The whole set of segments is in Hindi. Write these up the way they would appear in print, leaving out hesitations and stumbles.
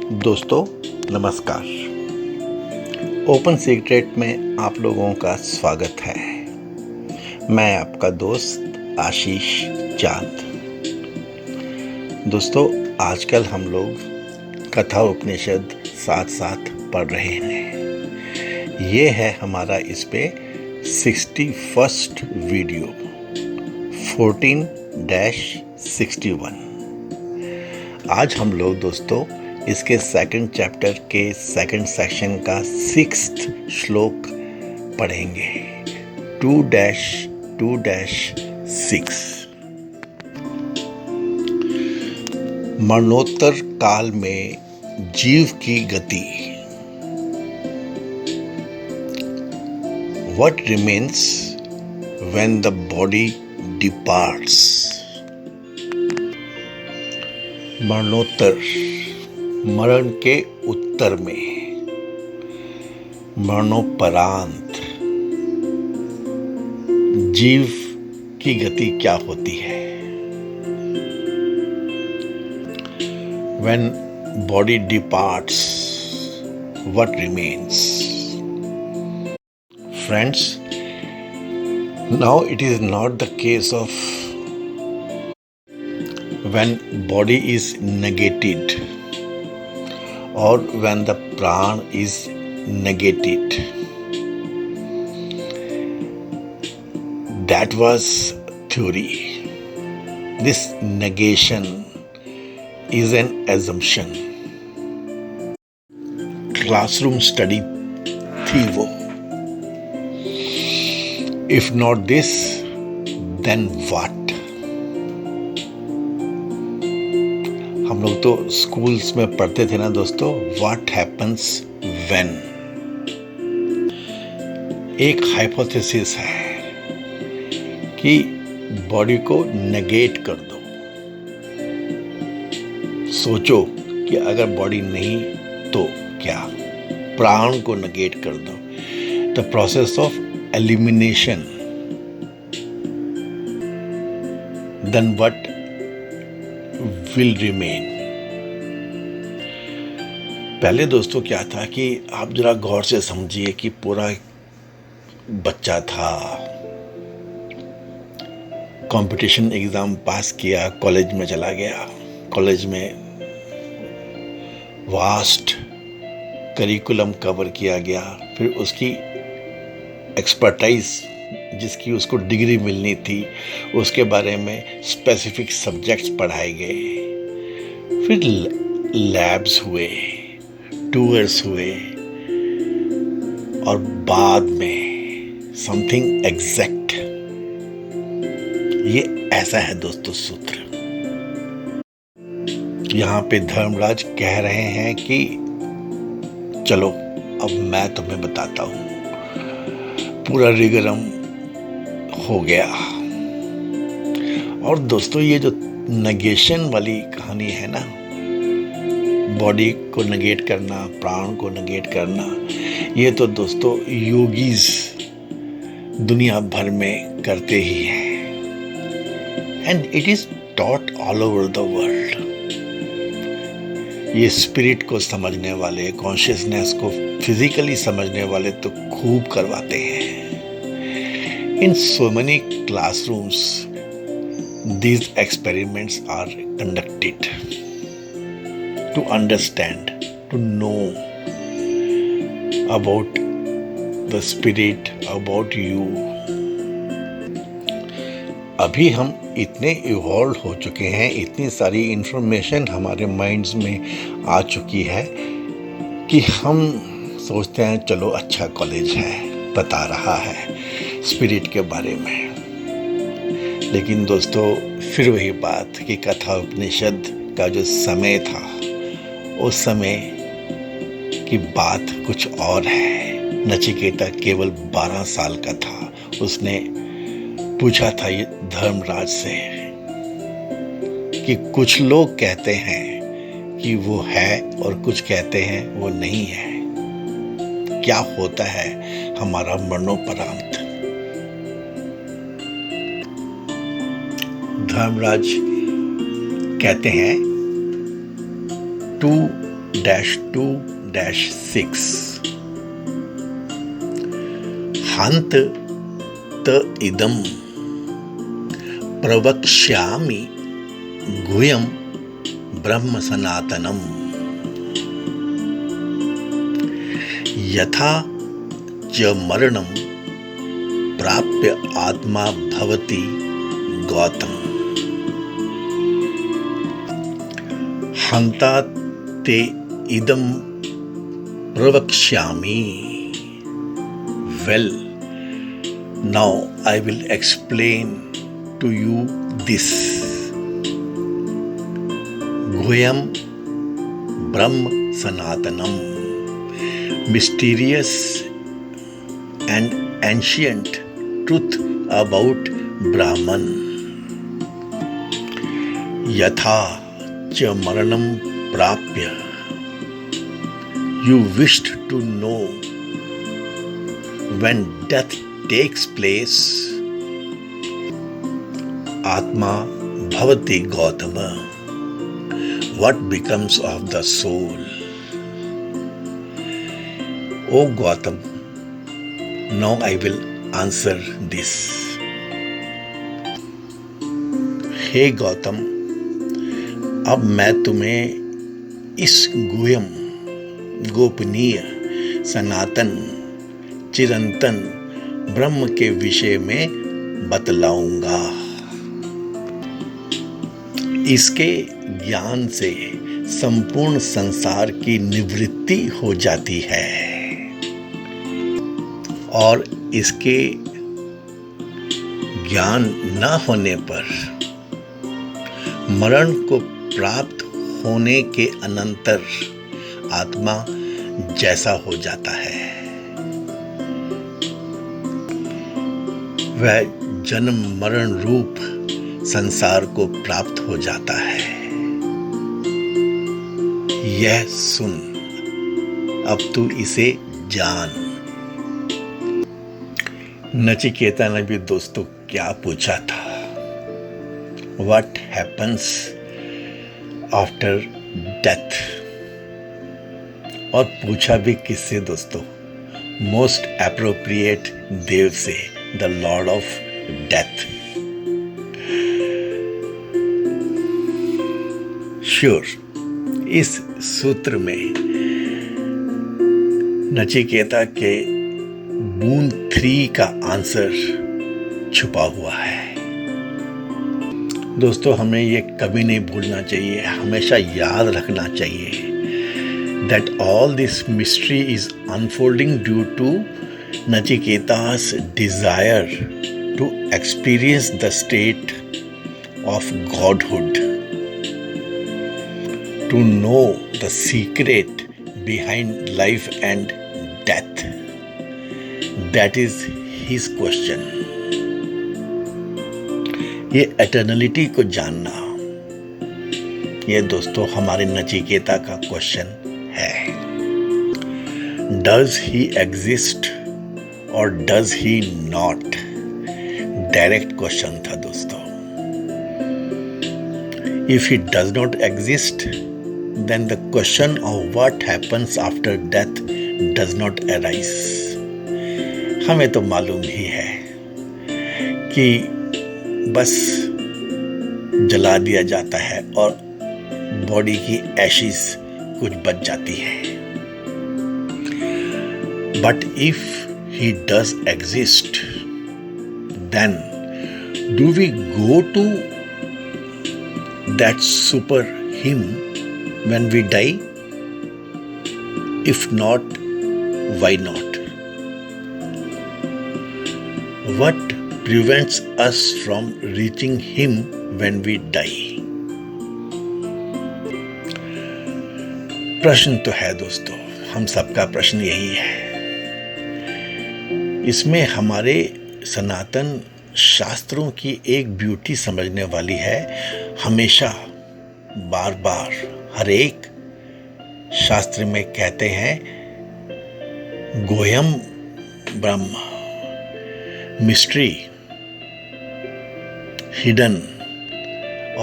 दोस्तों नमस्कार। ओपन सीक्रेट में आप लोगों का स्वागत है। मैं आपका दोस्त आशीष चांद। दोस्तों आजकल हम लोग कथा उपनिषद साथ साथ पढ़ रहे हैं। ये है हमारा इस पे 61st वीडियो 14-61। आज हम लोग दोस्तों इसके सेकंड चैप्टर के सेकंड सेक्शन का 6th श्लोक पढ़ेंगे 2-2-6। मरणोत्तर काल में जीव की गति। What remains when the body departs? मरणोत्तर, मरण के उत्तर में, मरणोपरांत जीव की गति क्या होती है? When body departs, what remains? Friends, now it is not the case of when body is negated or when the pran is negated. That was theory. This negation is an assumption. Classroom study थी वो. If not this, then what? हम लोग तो स्कूल्स में पढ़ते थे ना दोस्तों, व्हाट हैपन्स व्हेन। एक हाइपोथेसिस है कि बॉडी को नेगेट कर दो। सोचो कि अगर बॉडी नहीं तो क्या, प्राण को नेगेट कर दो। The process of elimination, then what will remain। पहले दोस्तों क्या था कि आप जरा गौर से समझिए कि पूरा बच्चा था, कंपटीशन एग्जाम पास किया, कॉलेज में चला गया, कॉलेज में वास्ट करिकुलम कवर किया गया, फिर उसकी एक्सपर्टाइज जिसकी उसको डिग्री मिलनी थी उसके बारे में स्पेसिफिक सब्जेक्ट्स पढ़ाए गए, फिर लैब्स हुए, टूर्स हुए और बाद में समथिंग एग्जैक्ट। ये ऐसा है दोस्तों सूत्र। यहाँ पे धर्मराज कह रहे हैं कि चलो अब मैं तुम्हें बताता हूँ। पूरा रिगरम हो गया। और दोस्तों ये जो नेगेशन वाली कहानी है ना, बॉडी को नेगेट करना, प्राण को नेगेट करना, ये तो दोस्तों योगीज दुनिया भर में करते ही हैं। And it is taught all over the world. ये स्पिरिट को समझने वाले, कॉन्शियसनेस को फिजिकली समझने वाले तो खूब करवाते हैं। In so many classrooms, these experiments are conducted to understand, to know about the spirit, about you. अभी हम इतने इवॉल्व हो चुके हैं, इतनी सारी इंफॉर्मेशन हमारे माइंड्स में आ चुकी है कि हम सोचते हैं चलो अच्छा कॉलेज है, बता रहा है स्पिरिट के बारे में। लेकिन दोस्तों फिर वही बात कि कथा उपनिषद का जो समय था, उस समय की बात कुछ और है। नचिकेता केवल 12 साल का था। उसने पूछा था ये धर्मराज से कि कुछ लोग कहते हैं कि वो है और कुछ कहते हैं वो नहीं है। क्या होता है हमारा मरणोपरांत? धर्मराज कहते हैं टू 2-6 हंत त इदम प्रवक्ष्यामि गुह्यं ब्रह्म सनातनम यथा च मरणं प्राप्य आत्मा भवति गौतम हंता ते इदम प्रवक्ष्यामि. Well, now I will explain to you this. Guhyam Brahma Sanatanam, mysterious and ancient truth about Brahman. Yatha cha maranam prapya. You wished to know when death takes place. Atma bhavati Gautama. What becomes of the soul? O Gautam, now I will answer this. हे गौतम, अब मैं तुम्हें इस गुह्यम, गोपनीय, सनातन, चिरंतन ब्रह्म के विषय में बतलाऊंगा. इसके ज्ञान से संपूर्ण संसार की निवृत्ति हो जाती है और इसके ज्ञान न होने पर मरण को प्राप्त होने के अनंतर आत्मा जैसा हो जाता है वह जन्म मरण रूप संसार को प्राप्त हो जाता है. यह सुन, अब तू इसे जान. नचिकेता ने भी दोस्तों क्या पूछा था? What happens after death? और पूछा भी किससे दोस्तों? मोस्ट एप्रोप्रिएट देव से, the Lord of death. Sure, इस सूत्र में नचिकेता के बूंद 3 का आंसर छुपा हुआ है. दोस्तों, हमें ये कभी नहीं भूलना चाहिए, हमेशा याद रखना चाहिए that all this mystery is unfolding due to Nachiketa's desire to experience the state of godhood, to know the secret behind life and death. That is his question. ये एटर्नलिटी को जानना, ये दोस्तों हमारे नचिकेता का क्वेश्चन है. Does he exist or does he not? Direct question था दोस्तों. If he does not exist, then the question of what happens after death does not arise. हमें तो मालूम ही है कि बस जला दिया जाता है और बॉडी की एशिस कुछ बच जाती है. But if he does exist, then do we go to that super him when we die? If not, why not? What prevents us from reaching him when we die? प्रश्न तो है दोस्तों, हम सबका प्रश्न यही है. इसमें हमारे सनातन शास्त्रों की एक ब्यूटी समझने वाली है. हमेशा बार बार हर एक शास्त्र में कहते हैं गुह्यम ब्रह्म, मिस्ट्री, हिडन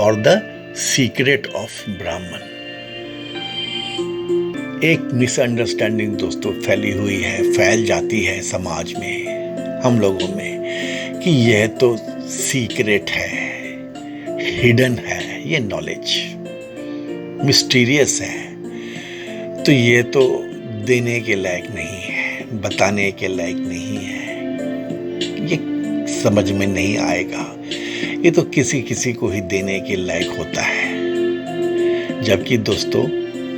और द सीक्रेट ऑफ ब्राह्मण. एक मिसअंडरस्टैंडिंग दोस्तों फैल जाती है समाज में, हम लोगों में, कि यह तो सीक्रेट है, हिडन है, ये नॉलेज मिस्टीरियस है, तो ये तो देने के लायक नहीं है, बताने के लायक नहीं है, ये समझ में नहीं आएगा, ये तो किसी किसी को ही देने के लायक होता है। जबकि दोस्तों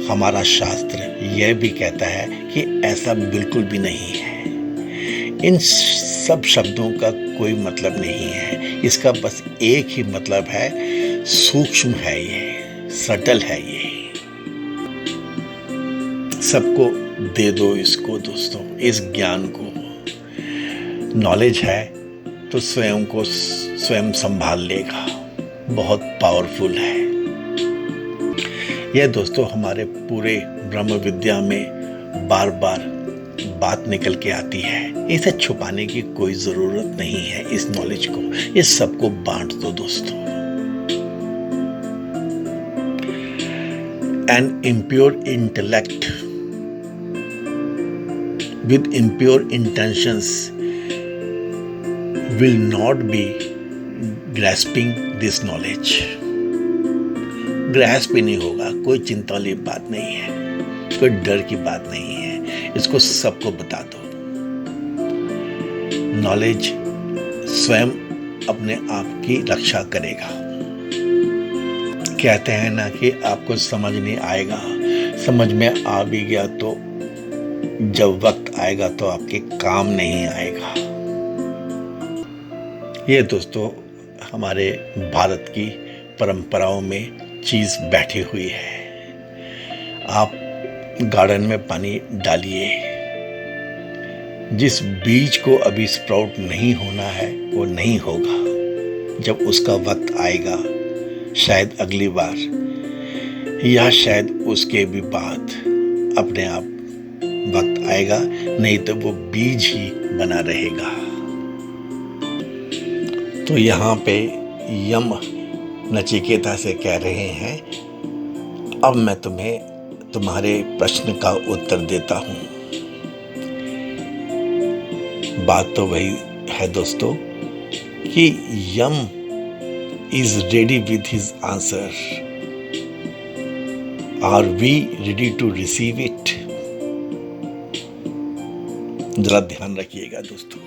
हमारा शास्त्र यह भी कहता है कि ऐसा बिल्कुल भी नहीं है। इन सब शब्दों का कोई मतलब नहीं है, इसका बस एक ही मतलब है, सूक्ष्म है ये, सटल है ये। सबको दे दो इसको दोस्तों, इस ज्ञान को। नॉलेज है तो स्वयं को स्वयं संभाल लेगा, बहुत पावरफुल है यह दोस्तों। हमारे पूरे ब्रह्म विद्या में बार बार बात निकल के आती है, इसे छुपाने की कोई जरूरत नहीं है। इस नॉलेज को, इस सबको बांट दो दोस्तों। An impure intellect with impure intentions will not be grasping this knowledge. Grasp ही नहीं होगा, कोई चिंता वाली बात नहीं है, कोई डर की बात नहीं है, इसको सबको बता दो। नॉलेज स्वयं अपने आप की रक्षा करेगा। कहते हैं ना कि आपको समझ नहीं आएगा, समझ में आ भी गया तो जब वक्त आएगा तो आपके काम नहीं आएगा। ये दोस्तों हमारे भारत की परंपराओं में चीज बैठी हुई है। आप गार्डन में पानी डालिए, जिस बीज को अभी स्प्राउट नहीं होना है वो नहीं होगा, जब उसका वक्त आएगा, शायद अगली बार या शायद उसके भी बाद अपने आप वक्त आएगा, नहीं तो वो बीज ही बना रहेगा। तो यहाँ पे यम नचिकेता से कह रहे हैं, अब मैं तुम्हें तुम्हारे प्रश्न का उत्तर देता हूं। बात तो वही है दोस्तों कि Yam is ready with his answer, are we ready to receive it? जरा ध्यान रखिएगा दोस्तों।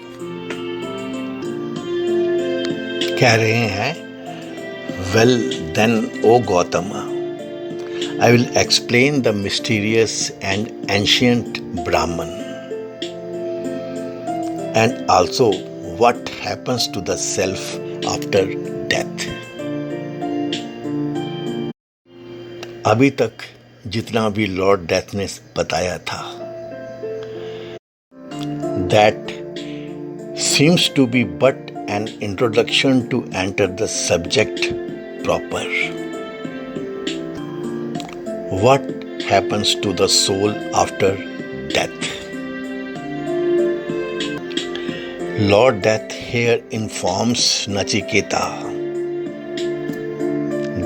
कह रहे हैं, Well then, O Gautama, I will explain the mysterious and ancient Brahman, and also what happens to the self after death. अभी तक जितना भी लॉर्ड डेथ ने बताया था, that seems to be but an introduction to enter the subject proper. What happens to the soul after death? Lord Death here informs Nachiketa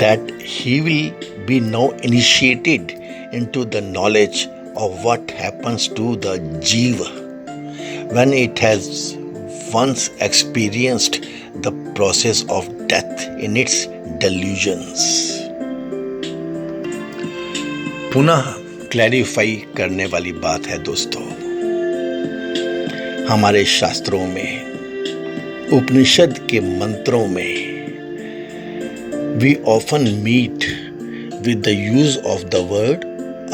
that he will be now initiated into the knowledge of what happens to the Jiva when it has once experienced the process of death in its delusions. पुनः क्लैरिफाई करने वाली बात है दोस्तों। हमारे शास्त्रों में, उपनिषद के मंत्रों में, we often meet with the use of the word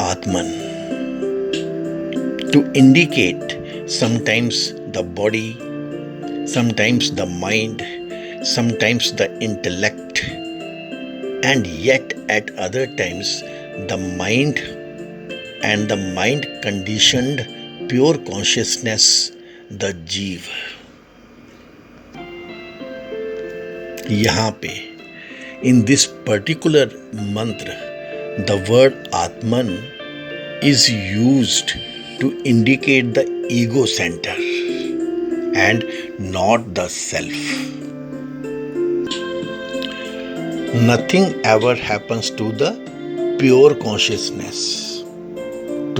Atman to indicate sometimes the body, sometimes the mind, sometimes the intellect, and yet at other times the mind and the mind conditioned pure consciousness, the जीव। यहाँ पे in this particular mantra the word Atman is used to indicate the ego center and not the self. Nothing ever happens to the pure consciousness,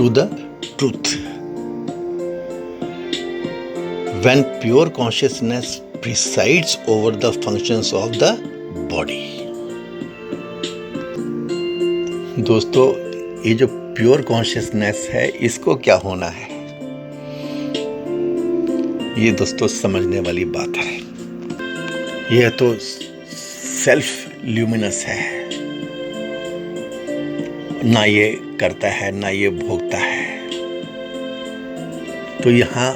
to the truth. When pure consciousness presides over the functions of the body. दोस्तों, ये जो प्योर कॉन्शियसनेस है, इसको क्या होना है, ये दोस्तों समझने वाली बात है। यह तो सेल्फ ल्यूमिनस है, ना ये करता है ना ये भोगता है। तो यहाँ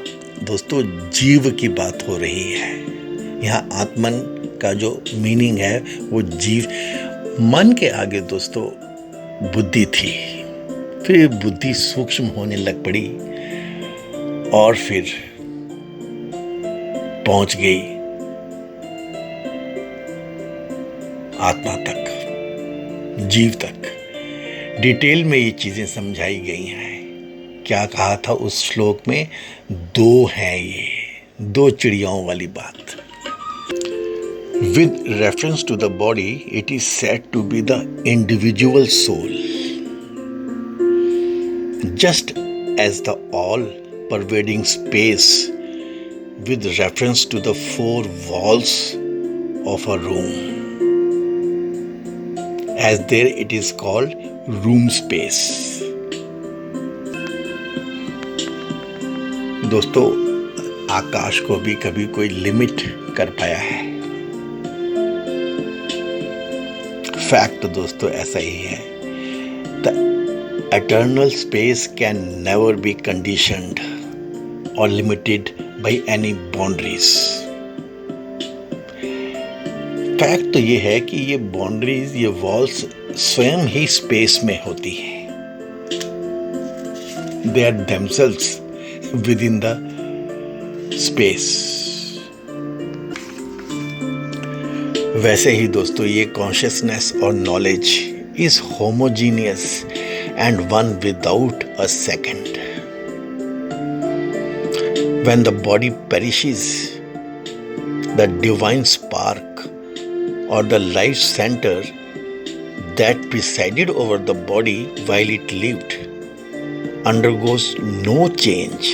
दोस्तों जीव की बात हो रही है। यहाँ आत्मन का जो मीनिंग है वो जीव। मन के आगे दोस्तों बुद्धि थी, फिर बुद्धि सूक्ष्म होने लग पड़ी और फिर पहुंच गई आत्मा तक, जीव तक। डिटेल में ये चीजें समझाई गई हैं। क्या कहा था उस श्लोक में, दो हैं ये, दो चिड़ियाओं वाली बात। With reference to the body, it is said to be the individual soul. Just as the all-pervading space with reference to the four walls of a room, as there it is called room space. दोस्तों, आकाश को भी कभी कोई लिमिट कर पाया है? फैक्ट तो दोस्तों ऐसा ही है। The eternal space can never be conditioned और limited by any boundaries. Fact तो ये है कि ये बाउंड्रीज, ये वॉल्स स्वयं ही स्पेस में होती हैं। They are themselves within the space. वैसे ही दोस्तों ये कॉन्शियसनेस और knowledge is homogeneous and one without a second. When the body perishes, the divine spark और the life centre that presided over the body while it lived undergoes no change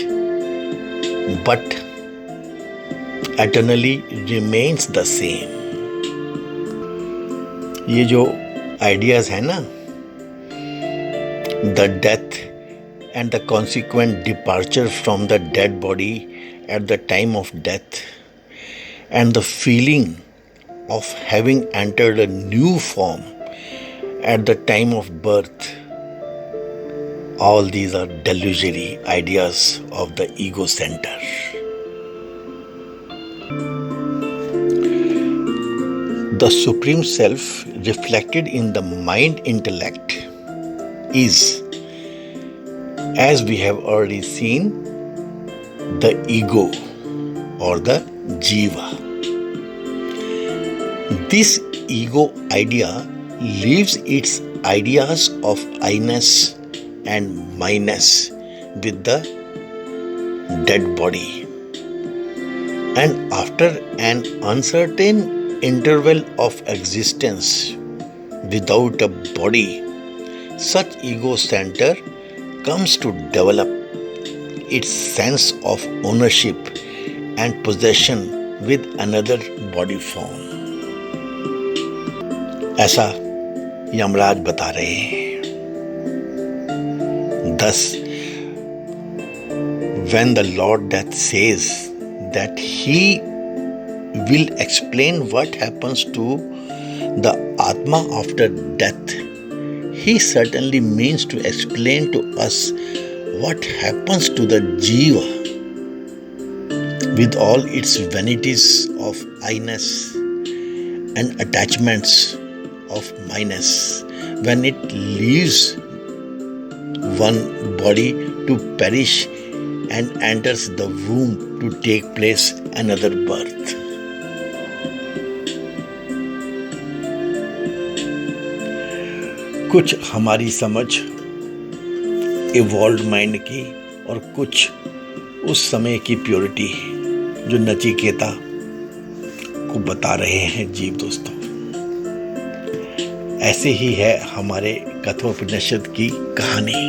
but eternally remains the same. ये जो आइडियाज है ना, the death and the consequent departure from the dead body at the time of death and the feeling of having entered a new form at the time of birth, all these are delusory ideas of the ego center. The Supreme Self reflected in the mind intellect is, as we have already seen, the ego or the jiva. This ego idea leaves its ideas of I-ness and minus with the dead body, and after an uncertain interval of existence without a body, such ego center comes to develop its sense of ownership and possession with another body form. ऐसा यमराज बता रहे हैं। Thus, when the Lord Death says that he will explain what happens to the Atma after death, he certainly means to explain to us what happens to the Jiva with all its vanities of I-ness and attachments of minus when it leaves one body to perish and enters the womb to take place another birth. कुछ हमारी समझ इवॉल्व्ड माइंड की और कुछ उस समय की प्योरिटी जो नचिकेता को बता रहे हैं जीव दोस्तों। ऐसे ही है हमारे कठोपनिषद की कहानी।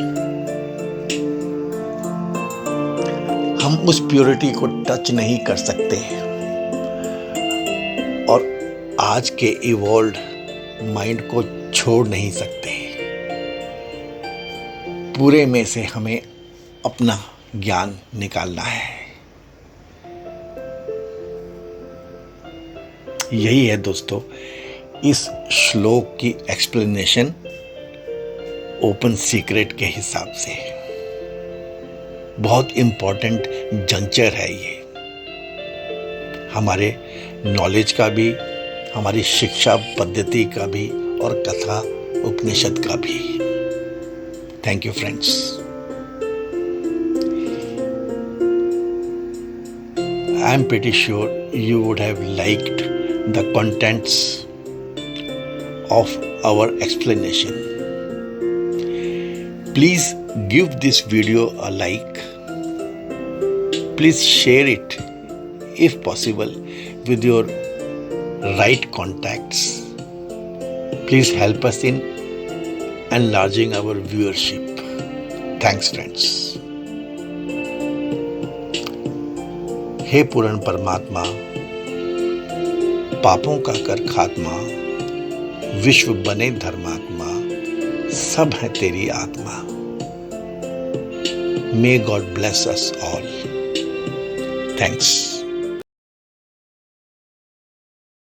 हम उस प्योरिटी को टच नहीं कर सकते और आज के इवॉल्व्ड माइंड को छोड़ नहीं सकते। पूरे में से हमें अपना ज्ञान निकालना है। यही है दोस्तों इस श्लोक की एक्सप्लेनेशन ओपन सीक्रेट के हिसाब से। बहुत इंपॉर्टेंट जंक्चर है ये, हमारे नॉलेज का भी, हमारी शिक्षा पद्धति का भी और कथा उपनिषद का भी। Thank you friends. I am pretty sure you would have liked the contents of our explanation. Please give this video a like. Please share it if possible with your right contacts. Please help us in enlarging our viewership. Thanks friends. हे पूर्ण परमात्मा, पापों का कर खात्मा, विश्व बने धर्मात्मा, सब है तेरी आत्मा। May God bless us all. Thanks.